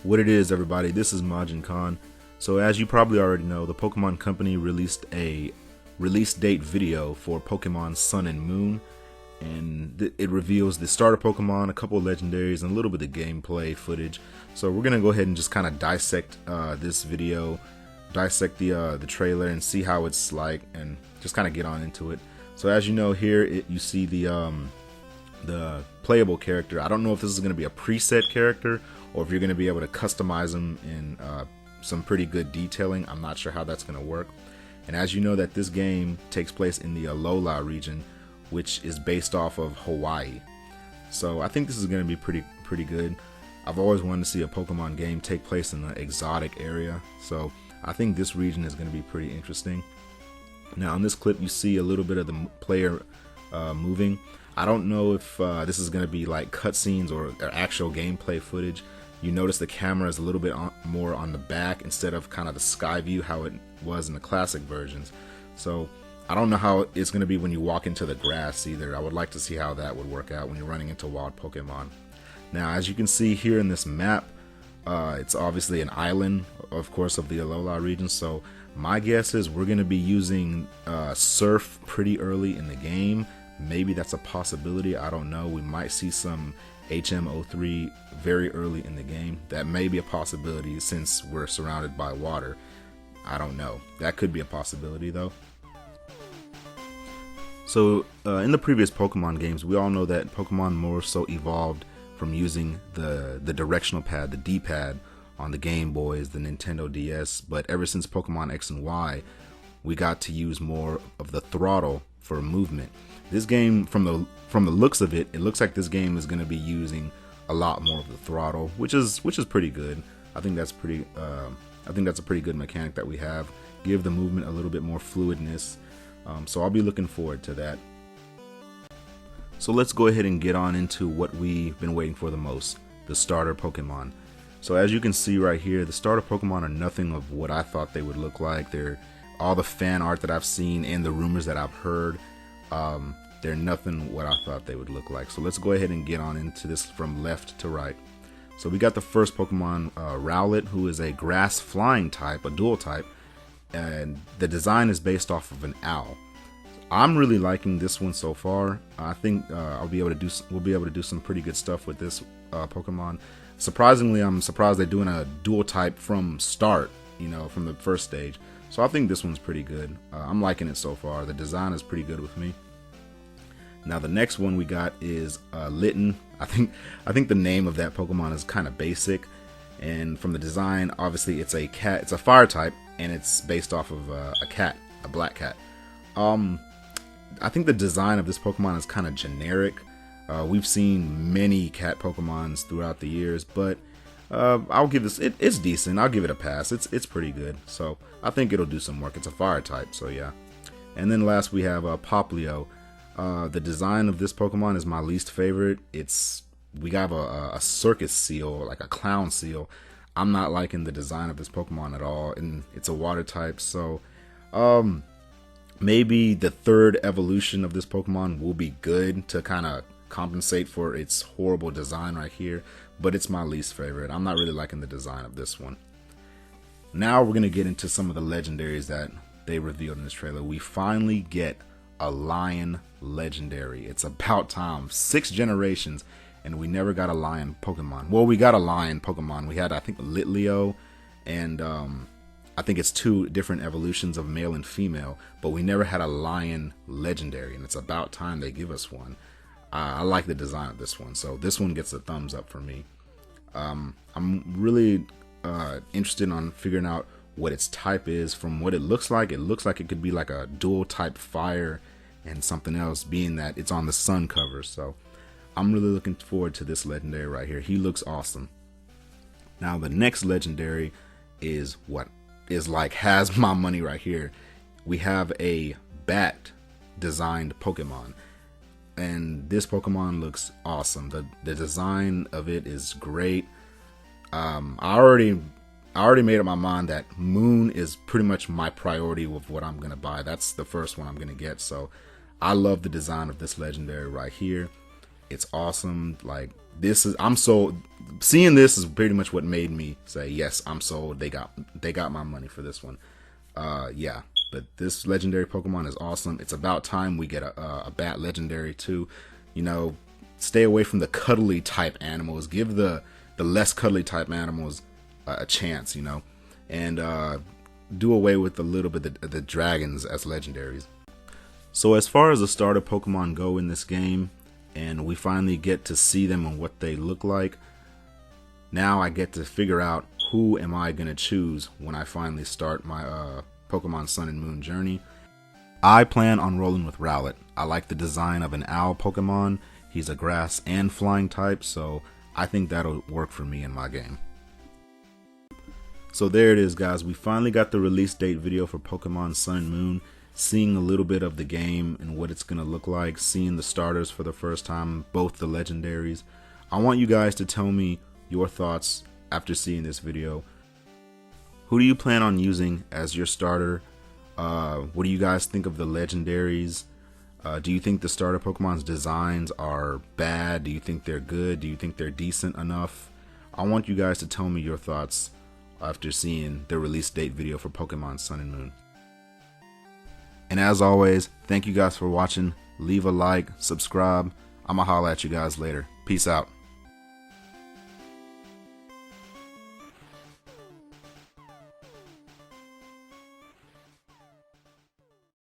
What it is, everybody, this is Majin Khan. So as you probably already know, the Pokemon Company released a release date video for Pokemon Sun and Moon, and it reveals the starter Pokemon, a couple of legendaries, and a little bit of gameplay footage. So we're gonna go ahead and just kind of dissect this video, dissect the trailer, and see how it's like, and just kind of get on into it. So as you know, here you see the playable character. I don't know if this is going to be a preset character or if you're going to be able to customize them in some pretty good detailing. I'm not sure how that's going to work. And as you know, that this game takes place in the Alola region, which is based off of Hawaii. So I think this is going to be pretty good. I've always wanted to see a Pokemon game take place in an exotic area, so I think this region is going to be pretty interesting. Now in this clip you see a little bit of the player moving. I don't know if this is going to be like cutscenes or actual gameplay footage. You notice the camera is a little bit more on the back instead of kind of the sky view how it was in the classic versions. So I don't know how it's going to be when you walk into the grass either. I would like to see how that would work out when you're running into wild Pokemon. Now as you can see here in this map, it's obviously an island, of course, of the Alola region. So my guess is we're going to be using Surf pretty early in the game. Maybe that's a possibility. I don't know. We might see some HM03 very early in the game. That may be a possibility since we're surrounded by water. I don't know. That could be a possibility though. So in the previous Pokemon games, we all know that Pokemon more so evolved from using the directional pad, the D-pad on the Game Boys, the Nintendo DS, but ever since Pokemon X and Y, we got to use more of the throttle for movement. This game, from the looks of it, it looks like this game is going to be using a lot more of the throttle, which is pretty good. I think that's pretty. I think that's a pretty good mechanic that we have. Give the movement a little bit more fluidness. So I'll be looking forward to that. So let's go ahead and get on into what we've been waiting for the most: the starter Pokemon. So as you can see right here, the starter Pokemon are nothing of what I thought they would look like. They're all the fan art that I've seen and the rumors that I've heard. They're nothing what I thought they would look like. So let's go ahead and get on into this from left to right. So we got the first Pokemon, Rowlet, who is a grass flying type, a dual type, and the design is based off of an owl. I'm really liking this one so far. I think we'll be able to do some pretty good stuff with this Pokemon. Surprisingly, I'm surprised they're doing a dual type from start, from the first stage. So I think this one's pretty good. I'm liking it so far. The design is pretty good with me. Now the next one we got is Litten. I think the name of that Pokemon is kind of basic, and from the design, obviously it's a cat. It's a fire type, and it's based off of a cat, a black cat. I think the design of this Pokemon is kind of generic. We've seen many cat Pokemons throughout the years, but I'll give this. It's decent. I'll give it a pass. It's pretty good. So I think it'll do some work. It's a fire type, so yeah. And then last we have Poplio. The design of this Pokemon is my least favorite. We have a circus seal, like a clown seal. I'm not liking the design of this Pokemon at all, and it's a water type. So maybe the third evolution of this Pokemon will be good to kind of compensate for its horrible design right here, but it's my least favorite. I'm not really liking the design of this one. Now we're gonna get into some of the legendaries that they revealed in this trailer. We finally get a lion legendary. It's about time. 6 generations and we never got a lion Pokemon. Well, we got a lion Pokemon. We had, I think, Litleo, and I think it's 2 different evolutions of male and female, but we never had a lion legendary, and it's about time they give us one. I like the design of this one, so this one gets a thumbs up for me. I'm really interested on figuring out what its type is. From what it looks like it could be like a dual type fire and something else, being that it's on the sun cover. So I'm really looking forward to this legendary right here. He looks awesome. Now the next legendary is what is like has my money right here. We have a bat designed Pokemon, and this Pokemon looks awesome. The design of it is great. I already made up my mind that Moon is pretty much my priority with what I'm gonna buy. That's the first one I'm gonna get. So I love the design of this legendary right here. It's awesome. Like, I'm sold. Seeing this is pretty much what made me say, yes, I'm sold. They got my money for this one. Yeah, but this legendary Pokemon is awesome. It's about time we get a bat legendary too. You know, stay away from the cuddly type animals. Give the less cuddly type animals a chance, you know, and do away with a little bit of the dragons as legendaries. So as far as the starter Pokemon go in this game, and we finally get to see them and what they look like, now I get to figure out who am I going to choose when I finally start my Pokemon Sun and Moon journey. I plan on rolling with Rowlet. I like the design of an owl Pokemon. He's a grass and flying type, so I think that'll work for me in my game. So there it is, guys. We finally got the release date video for Pokemon Sun and Moon, seeing a little bit of the game and what it's going to look like, seeing the starters for the first time, both the legendaries. I want you guys to tell me your thoughts after seeing this video. Who do you plan on using as your starter? What do you guys think of the legendaries? Do you think the starter Pokemon's designs are bad? Do you think they're good? Do you think they're decent enough? I want you guys to tell me your thoughts after seeing the release date video for Pokemon Sun and Moon. And as always, thank you guys for watching. Leave a like, subscribe. I'ma holla at you guys later. Peace out.